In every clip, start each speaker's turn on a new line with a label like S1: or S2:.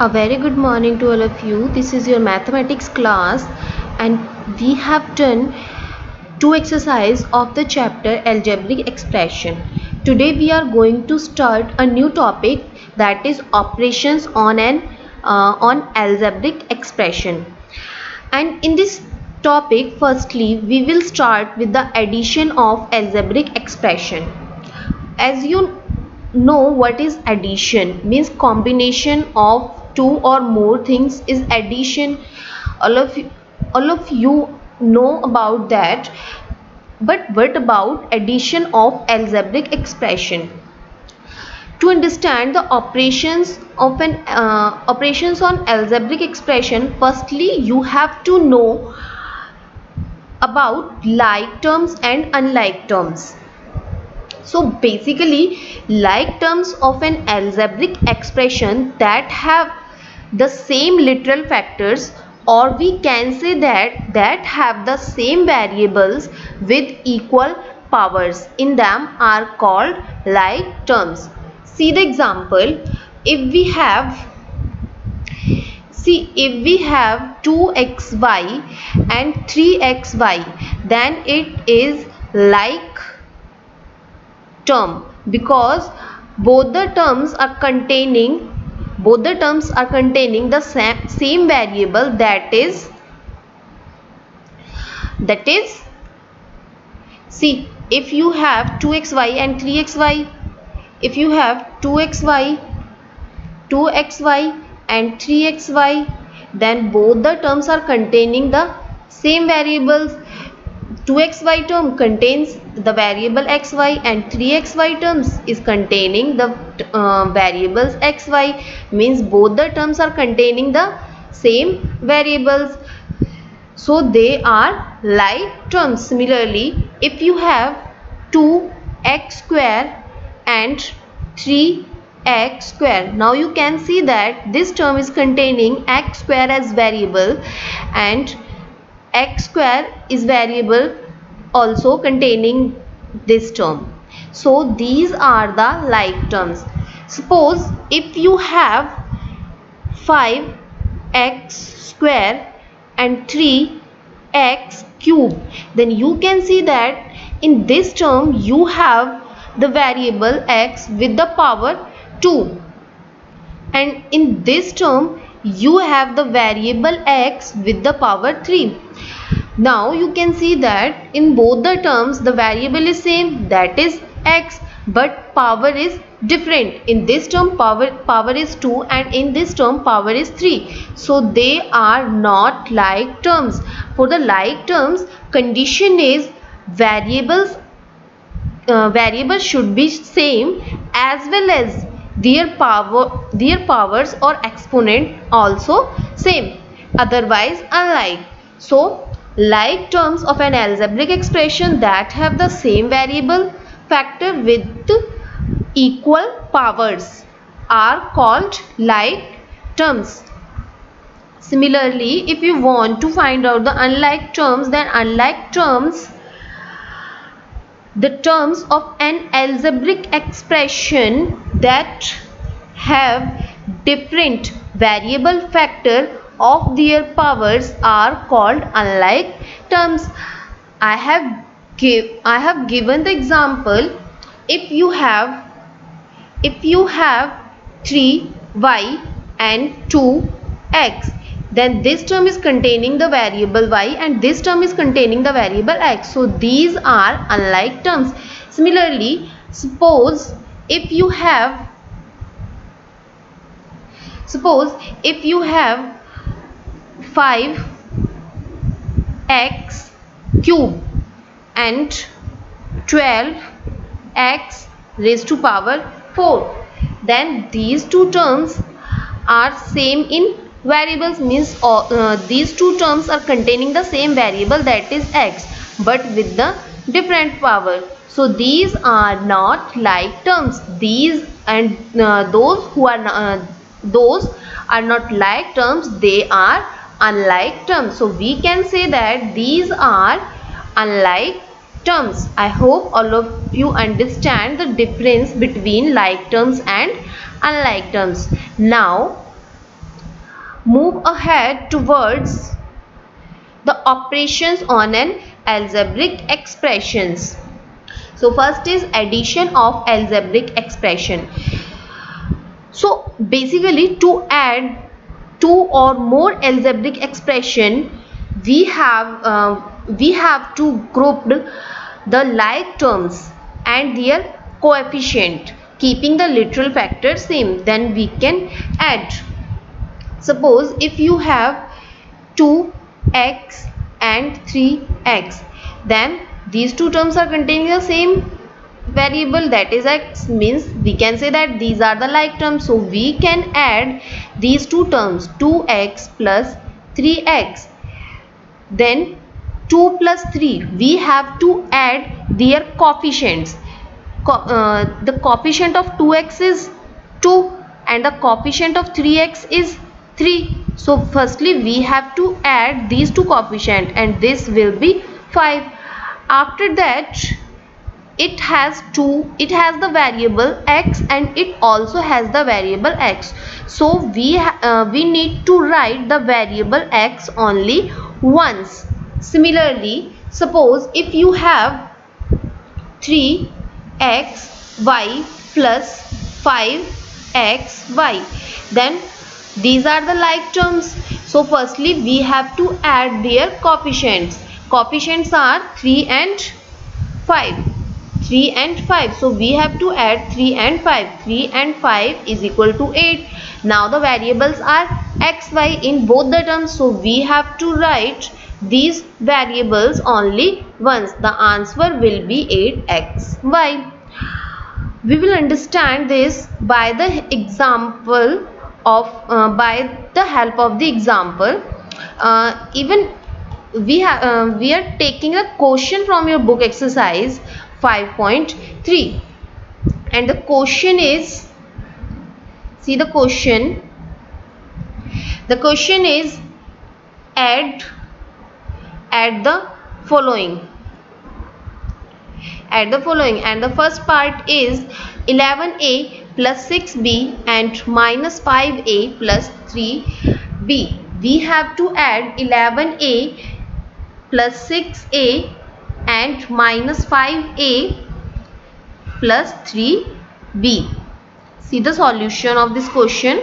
S1: A very good morning to all of you. This is your mathematics class and we have done two exercises of the chapter algebraic expression. Today we are going to start a new topic, that is operations on algebraic expression. And in this topic, firstly we will start with the addition of algebraic expression. As you know, what is addition means, combination of two or more things is addition. All of you know about that. But what about addition of algebraic expression? To understand the operations on algebraic expression, firstly you have to know about like terms and unlike terms. So basically, like terms of an algebraic expression that have the same literal factors, or we can say that have the same variables with equal powers in them, are called like terms. See the example. If we have if we have 2xy and 3xy, then it is like term, because both the terms are containing the same variable, that is see, if you have 2xy and 3xy, if you have 2xy and 3xy, then both the terms are containing the same variables. 2xy term contains the variable xy and 3xy terms is containing the variables xy, means both the terms are containing the same variables, so they are like terms. Similarly, if you have 2x square and 3x square, now you can see that this term is containing x square as variable and x square is variable also containing this term. So these are the like terms. Suppose if you have 5x square and 3x cube, then you can see that in this term you have the variable x with the power 2, and in this term you have the variable x with the power 3. Now you can see that in both the terms the variable is same, that is x, but power is different. In this term power is 2 and in this term power is 3, so they are not like terms. For the like terms, condition is variables should be same, as well as their powers or exponent also same, otherwise unlike. So like terms of an algebraic expression that have the same variable factor with equal powers are called like terms. Similarly, if you want to find out the unlike terms, then unlike terms, the terms of an algebraic expression that have different variable factor of their powers are called unlike terms. I have given the example. If you have 3y and 2x, then this term is containing the variable y and this term is containing the variable x, so these are unlike terms. Similarly, suppose if you have 5x cube and 12x raised to power 4, then these two terms are same in variables, means these two terms are containing the same variable, that is x, but with the different power, so these are not like terms. These and those are not like terms, they are unlike terms. So we can say that these are unlike terms. I hope all of you understand the difference between like terms and unlike terms. Now move ahead towards the operations on an algebraic expressions. So first is addition of algebraic expression. So basically, to add two or more algebraic expression, we have to group the like terms and their coefficient, keeping the literal factor same. Then we can add. Suppose if you have 2x and 3x, then these two terms are containing the same variable, that is x, means we can say that these are the like terms. So we can add these two terms, 2x plus 3x. Then 2 plus 3, we have to add their coefficients. The coefficient of 2x is 2 and the coefficient of 3x is 3. So firstly we have to add these two coefficients and this will be 5. After that, it has the variable x and it also has the variable x. So we need to write the variable x only once. Similarly, suppose if you have 3xy plus 5xy, then these are the like terms. So firstly we have to add their coefficients. Coefficients are 3 and 5. 3 and 5. So we have to add 3 and 5. 3 and 5 is equal to 8. Now the variables are x, y in both the terms. So we have to write these variables only once. The answer will be 8x, y. We will understand this by the example of by the help of the example. Even we are taking a question from your book exercise 5.3, and the question is, see the question. The question is add the following. Add the following, and the first part is 11a plus 6b and minus 5a plus 3b. We have to add 11a plus 6a and minus 5a plus 3b. See the solution of this question.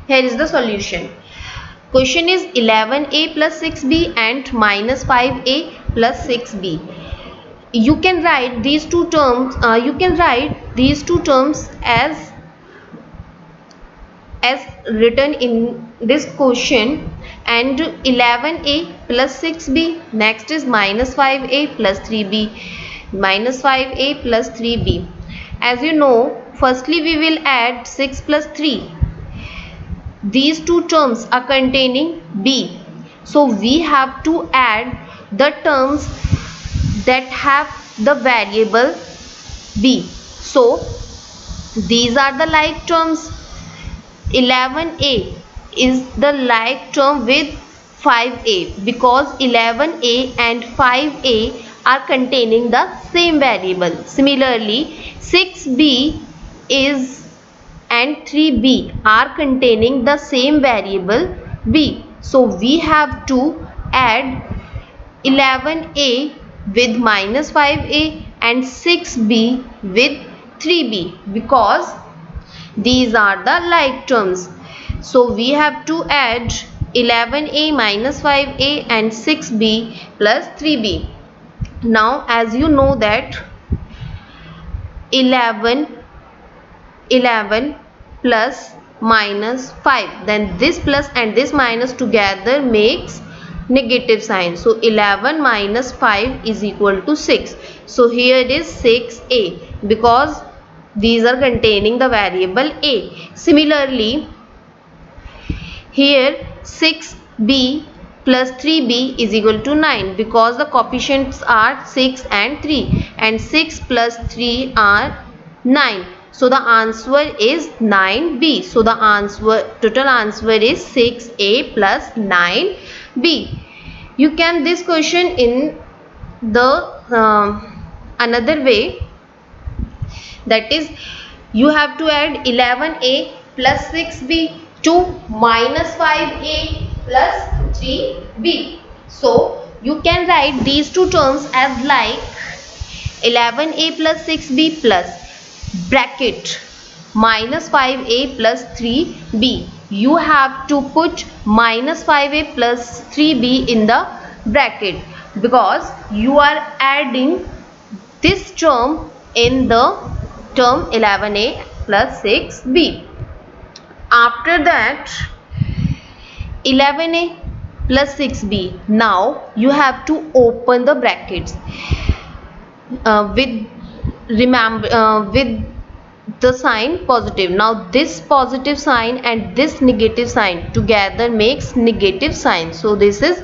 S1: Here is the solution. Question is 11a plus 6b and minus 5a plus 6b. You can write these two terms. As written in this question, and 11a plus 6b. Next is minus 5a plus 3b. Minus 5a plus 3b. As you know, firstly we will add 6 plus 3. These two terms are containing b. So we have to add the terms that have the variable b. So these are the like terms. 11a is the like term with 5a because 11a and 5a are containing the same variable. Similarly, 6b is and 3b are containing the same variable b. So we have to add 11a with minus 5a and 6b with 3b because these are the like terms. So we have to add 11a minus 5a and 6b plus 3b. Now as you know that 11 plus minus 5, then this plus and this minus together makes negative sign. So 11 minus 5 is equal to 6. So here it is 6a because these are containing the variable a. Similarly, here 6b plus 3b is equal to 9 because the coefficients are 6 and 3, and 6 plus 3 are 9. So the answer is 9b. So the total answer is 6a plus 9b. You can this question in the another way, that is you have to add 11a plus 6b to minus 5a plus 3b. So you can write these two terms as like 11a plus 6b plus bracket minus 5a plus 3b. You have to put minus 5a plus 3b in the bracket because you are adding this term in the term 11a plus 6b. After that 11a plus 6b, now you have to open the brackets with the sign positive. Now this positive sign and this negative sign together makes negative sign, so this is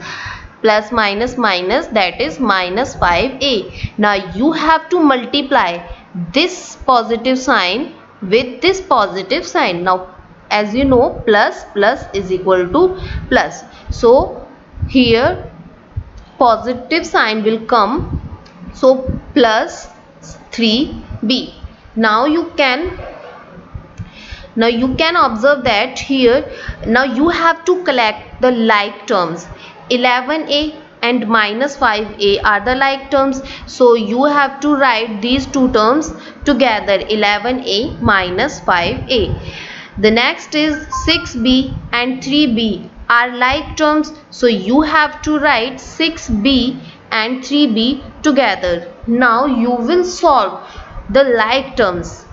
S1: plus minus minus, that is minus 5a. now you have to multiply this positive sign with this positive sign. Now as you know, plus plus is equal to plus, so here positive sign will come, so plus 3b. now you can observe that here now you have to collect the like terms. 11a and minus 5a are the like terms, so you have to write these two terms together, 11a minus 5a. The next is 6b and 3b are like terms, so you have to write 6b and 3b together. Now you will solve the like terms,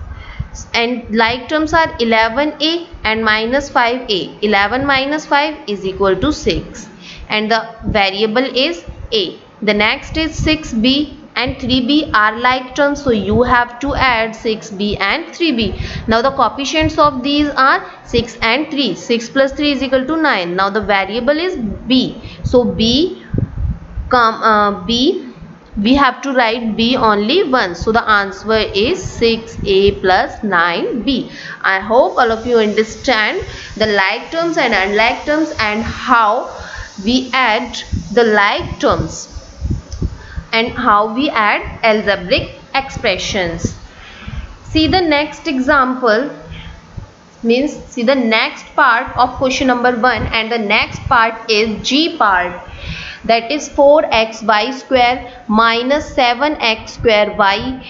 S1: and like terms are 11a and minus 5a. 11 minus 5 is equal to 6 and the variable is a. The next is 6b and 3b are like terms, so you have to add 6b and 3b. now the coefficients of these are 6 and 3. 6 plus 3 is equal to 9. now the variable is b, so b we have to write b only once, so the answer is 6a plus 9b. I hope all of you understand the like terms and unlike terms and how we add the like terms and how we add algebraic expressions. See the next example, means see the next part of question number 1, and the next part is G part, that is 4xy square minus 7x square y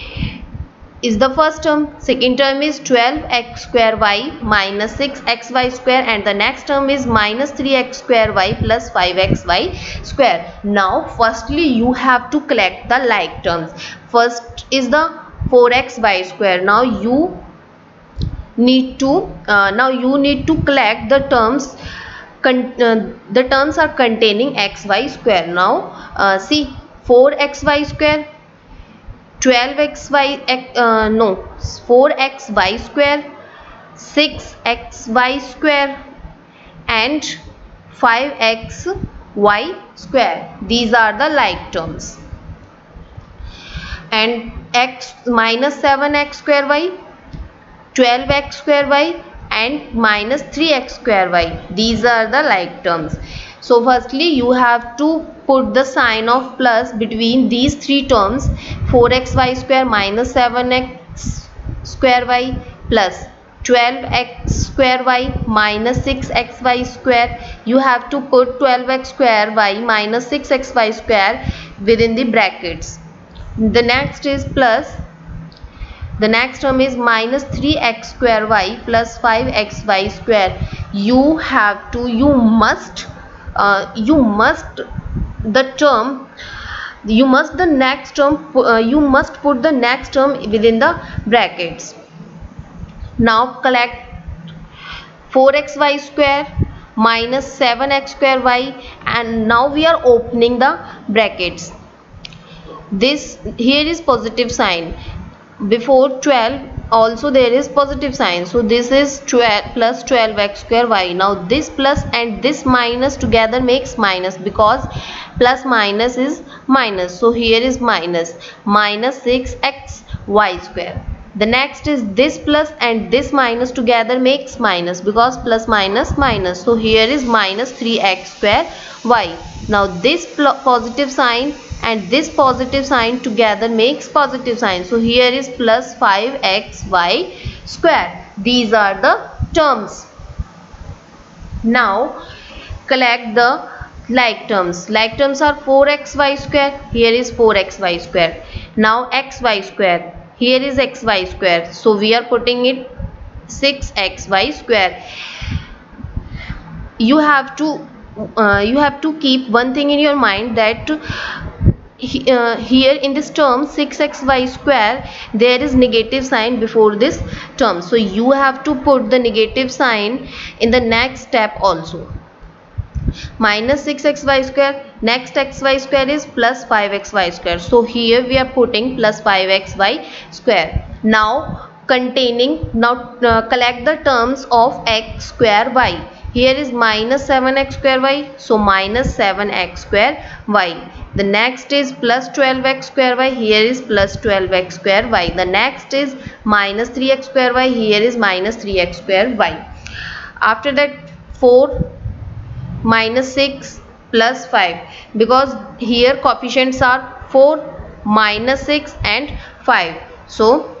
S1: is the first term. Second term is 12x square y minus 6xy square, and the next term is minus 3x square y plus 5xy square. Now firstly you have to collect the like terms. First is the 4xy square. Now you need to collect the terms. The terms are containing xy square. Now see 4xy square, 4xy square, 6xy square and 5xy square. These are the like terms. And x minus 7x square y, 12x square y and minus 3x square y, these are the like terms. So firstly you have to put the sign of plus between these three terms, 4xy square minus 7x square y plus 12x square y minus 6xy square. You have to put 12x square y minus 6xy square within the brackets. The next is plus, the next term is minus 3x square y plus 5xy square. You must put the next term within the brackets. Now collect 4xy square minus 7x square y, and now we are opening the brackets. This here is positive sign, before 12 also there is positive sign, so this is 12 plus 12x square y. Now this plus and this minus together makes minus, because plus minus is minus, so here is minus 6xy square. The next is this plus and this minus together makes minus, because plus minus minus, so here is minus 3x square y. Now this positive sign and this positive sign together makes positive sign, so here is plus 5xy square. These are the terms. Now collect the like terms. Like terms are 4xy square. Here is 4xy square. Now xy square. Here is xy square. So we are putting it 6xy square. You have to keep one thing in your mind, that here in this term 6xy square there is negative sign before this term, so you have to put the negative sign in the next step also. Minus 6xy square, next xy square is plus 5xy square, so here we are putting plus 5xy square. Now collect the terms of x square y. Here is minus 7x square y, so minus 7x square y. The next is plus 12x square y, here is plus 12x square y. The next is minus 3x square y, here is minus 3x square y. After that 4 minus 6 plus 5, because here coefficients are 4, minus 6 and 5. So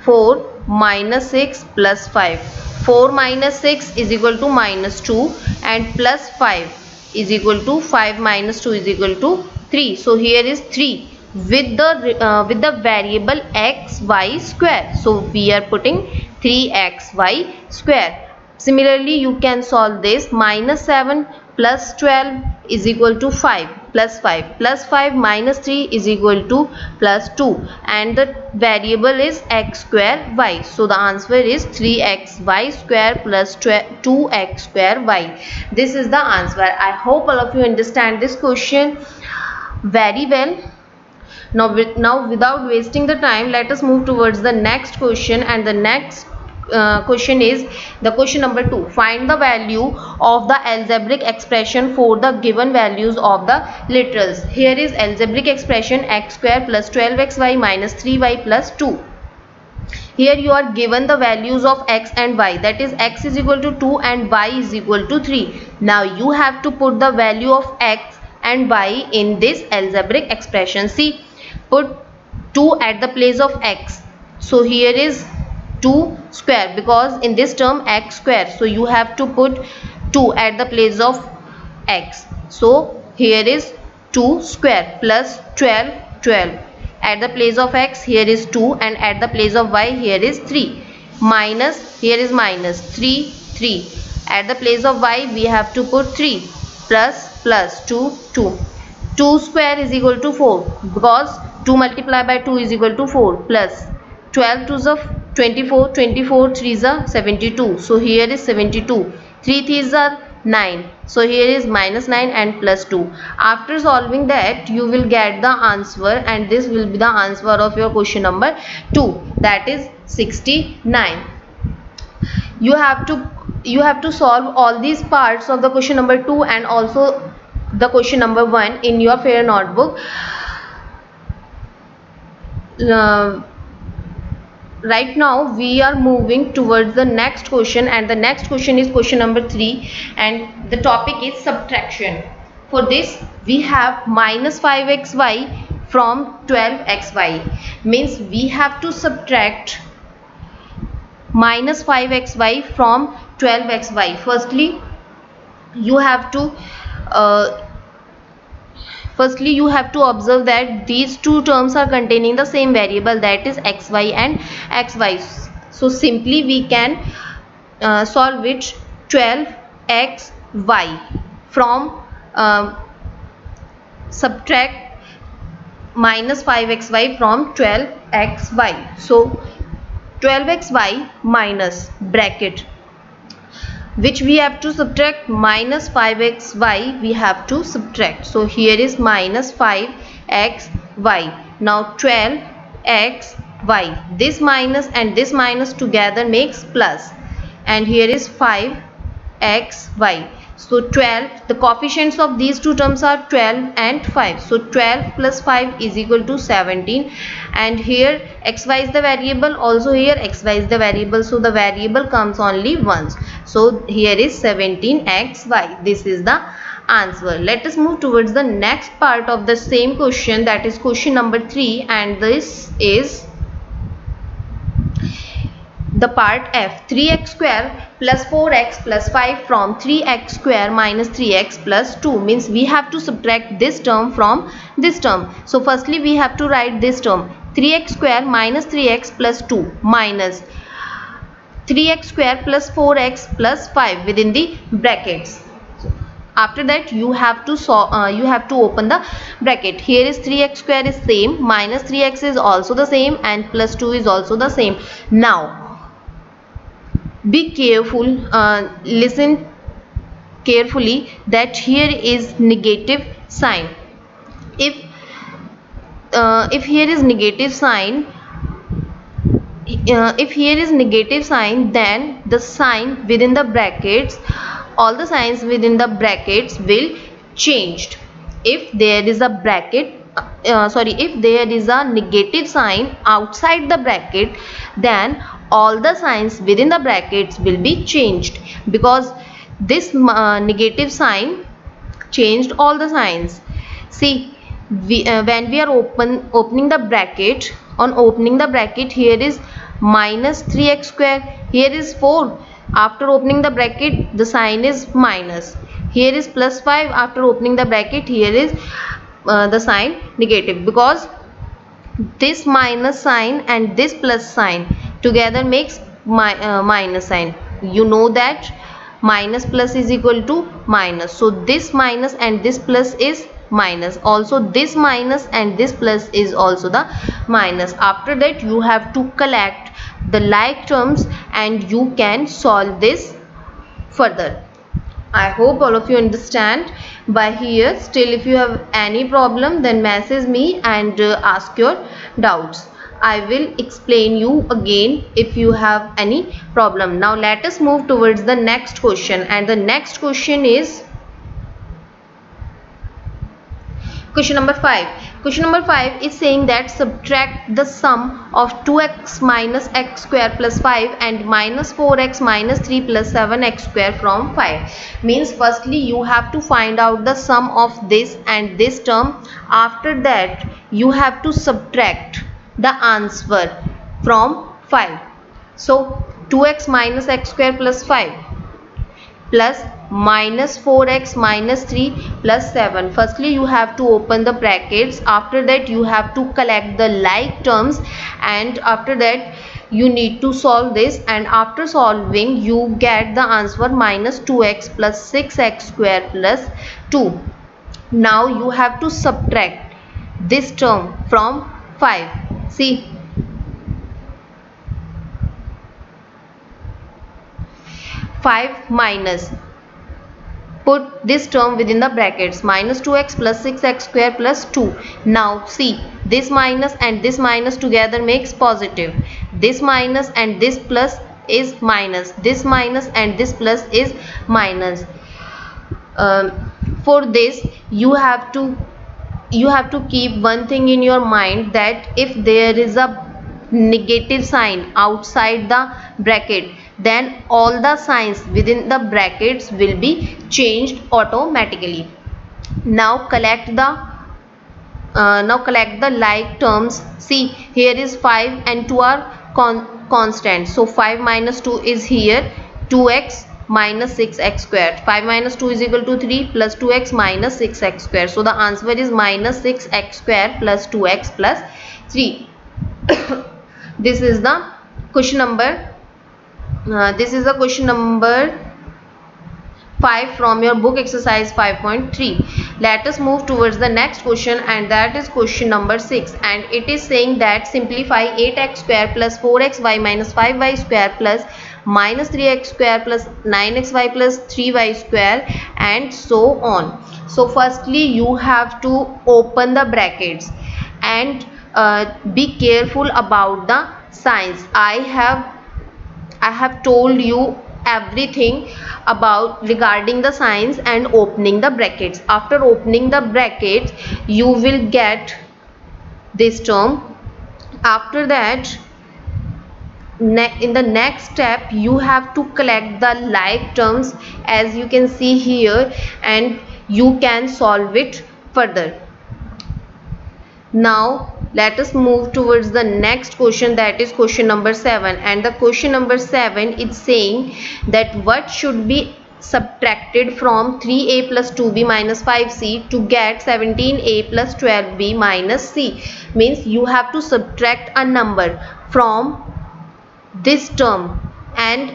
S1: 4 minus 6 plus 5. 4 minus 6 is equal to minus 2 and plus 5 is equal to 5 minus 2 is equal to 3. So here is 3 with the variable x y square. So we are putting 3xy square. Similarly, you can solve this. Minus 7 plus 12 is equal to 5 plus 5 plus 5 minus 3 is equal to plus 2, and the variable is x square y. So the answer is 3xy square plus 2x square y. This is the answer. I hope all of you understand this question very well. Now without wasting the time, let us move towards the next question, and the next question is the question number 2. Find the value of the algebraic expression for the given values of the literals. Here is algebraic expression x square plus 12xy minus 3y plus 2. Here you are given the values of x and y, that is x is equal to 2 and y is equal to 3. Now you have to put the value of x and y in this algebraic expression. See, put 2 at the place of x. So here is 2 square, because in this term x square, so you have to put 2 at the place of x. So here is 2 square plus 12 at the place of x, here is 2, and at the place of y here is 3, minus, here is minus 3 at the place of y we have to put 3, plus 2 square is equal to 4, because 2 multiplied by 2 is equal to 4, plus 12 2s of 24, 3s are 72, so here is 72, 3 3s are 9, so here is minus 9 and plus 2. After solving that you will get the answer, and this will be the answer of your question number 2, that is 69. You have to solve all these parts of the question number 2 and also the question number 1 in your fair notebook. Right now we are moving towards the next question, and the next question is question number 3, and the topic is subtraction. For this we have minus 5xy from 12xy, means we have to subtract minus 5xy from 12xy. Firstly you have to observe that these two terms are containing the same variable, that is xy and xy. So simply we can solve it 12xy from subtract minus 5xy from 12xy. So 12xy minus bracket, which we have to subtract, minus 5xy we have to subtract. So here is minus 5xy. Now 12xy, this minus and this minus together makes plus, and here is 5xy. So 12, the coefficients of these two terms are 12 and 5. So 12 plus 5 is equal to 17, and here xy is the variable, also here xy is the variable, so the variable comes only once. So here is 17xy. This is the answer. Let us move towards the next part of the same question, that is question number 3, and this is the part F, 3x square plus 4x plus 5 from 3x square minus 3x plus 2, means we have to subtract this term from this term. So firstly we have to write this term, 3x square minus 3x plus 2 minus 3x square plus 4x plus 5 within the brackets. After that you have to open the bracket. Here is 3x square is same, minus 3x is also the same, and plus 2 is also the same. Now be careful, listen carefully, that here is negative sign. If here is negative sign, if here is negative sign, then the sign within the brackets, all the signs within the brackets will changed. If there is a bracket, if there is a negative sign outside the bracket, then all the signs within the brackets will be changed, because this negative sign changed all the signs. See, when we are opening the bracket, on opening the bracket, here is minus 3x square, here is 4. After opening the bracket, the sign is minus. Here is plus 5. After opening the bracket, here is the sign negative, because this minus sign and this plus sign together makes minus sign. You know that minus plus is equal to minus, so this minus and this plus is minus, also this minus and this plus is also the minus. After that you have to collect the like terms and you can solve this further. I hope all of you understand by here. Still, if you have any problem, then message me and ask your doubts. I will explain you again if you have any problem. Now let us move towards the next question, and the next question is question number 5. Question number 5 is saying that subtract the sum of 2x minus x square plus 5 and minus 4x minus 3 plus 7x square from 5. Means firstly you have to find out the sum of this and this term. After that you have to subtract the answer from 5. So 2x minus x square plus 5 plus minus 4x minus 3 plus 7. Firstly you have to open the brackets. After that you have to collect the like terms, and after that you need to solve this, and after solving you get the answer minus 2x plus 6x square plus 2. Now you have to subtract this term from 5. See, 5 minus, put this term within the brackets, minus 2x plus 6x square plus 2. Now see, this minus and this minus together makes positive. This minus and this plus is minus. This minus and this plus is minus. For this you have to keep one thing in your mind, that if there is a negative sign outside the bracket, then all the signs within the brackets will be changed automatically. Now collect the like terms. See, here is 5 and 2 are constant, so 5 minus 2 is here, 2x minus 6x squared. 5 minus 2 is equal to 3 plus 2x minus 6x squared. So the answer is minus 6x squared plus 2x plus 3. This is the question number. This is the question number 5 from your book exercise 5.3. Let us move towards the next question, and that is question number 6, and it is saying that simplify 8x square plus 4xy minus 5y square plus minus 3x square plus 9xy plus 3y square and so on. So firstly you have to open the brackets and be careful about the signs. I have told you everything about regarding the signs and opening the brackets. After opening the brackets you will get this term. After that, in the next step you have to collect the like terms, as you can see here, and you can solve it further. Now let us move towards the next question, that is question number 7. And the question number 7 is saying that what should be subtracted from 3a plus 2b minus 5c to get 17a plus 12b minus c. Means you have to subtract a number from this term and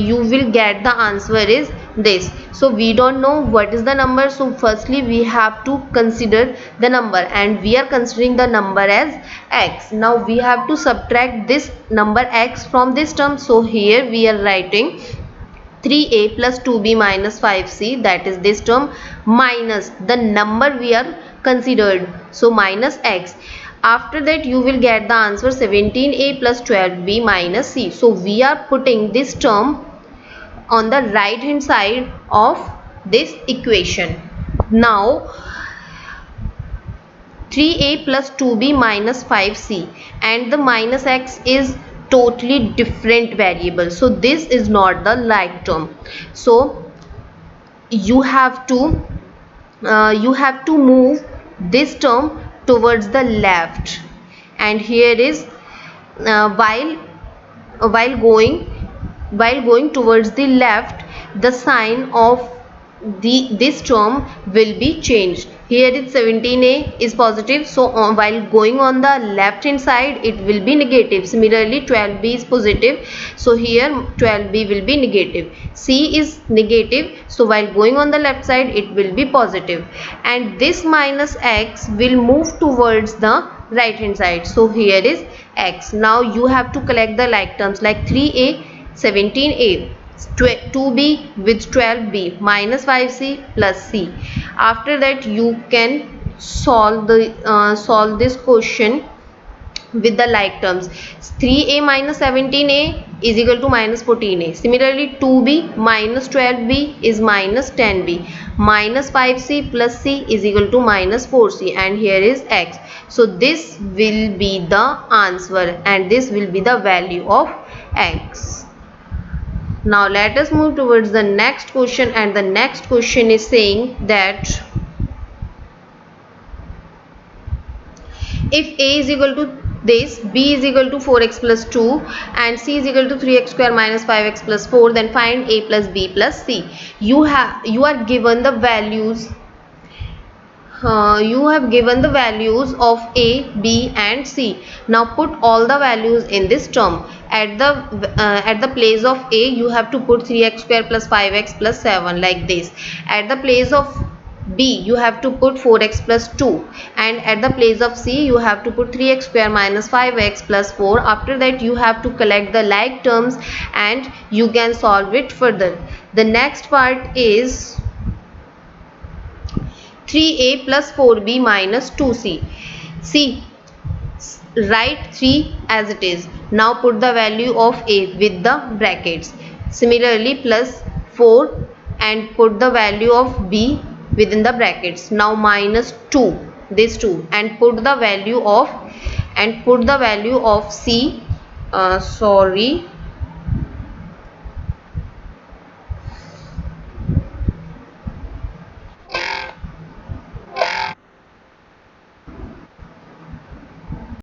S1: you will get the answer is this. So we don't know what is the number, so firstly we have to consider the number, and we are considering the number as x. Now we have to subtract this number x from this term, so here we are writing 3a plus 2b minus 5c, that is this term, minus the number we are considered, so minus x. After that you will get the answer 17a plus 12b minus c. So we are putting this term on the right hand side of this equation. Now 3a plus 2b minus 5c and the minus x is totally different variable, so this is not the like term. So you have to move this term towards the left, and here is while going towards the left, the sign of this term will be changed. Here is 17a is positive, so while going on the left hand side it will be negative. Similarly 12b is positive, so here 12b will be negative. C is negative, so while going on the left side it will be positive, and this minus x will move towards the right hand side, so here is x. Now you have to collect the like terms like 3a 17a, 2b with 12b minus 5c plus c. After that you can solve this question with the like terms. 3a minus 17a is equal to minus 14a. Similarly 2b minus 12b is minus 10b. Minus 5c plus c is equal to minus 4c, and here is x. So this will be the answer and this will be the value of x. Now let us move towards the next question, and the next question is saying that if a is equal to this, b is equal to 4x plus 2 and c is equal to 3x square minus 5x plus 4, then find a plus b plus c. You are given the values of a, b and c. Now put all the values in this term. At the place of a you have to put 3x square plus 5x plus 7 like this. At the place of b you have to put 4x plus 2, and at the place of c you have to put 3x square minus 5x plus 4. After that you have to collect the like terms and you can solve it further. The next part is 3a plus 4b minus 2c. See, write 3 as it is. Now put the value of a with the brackets. Similarly plus 4 and put the value of b within the brackets. Now minus 2, this 2, and put the value of c.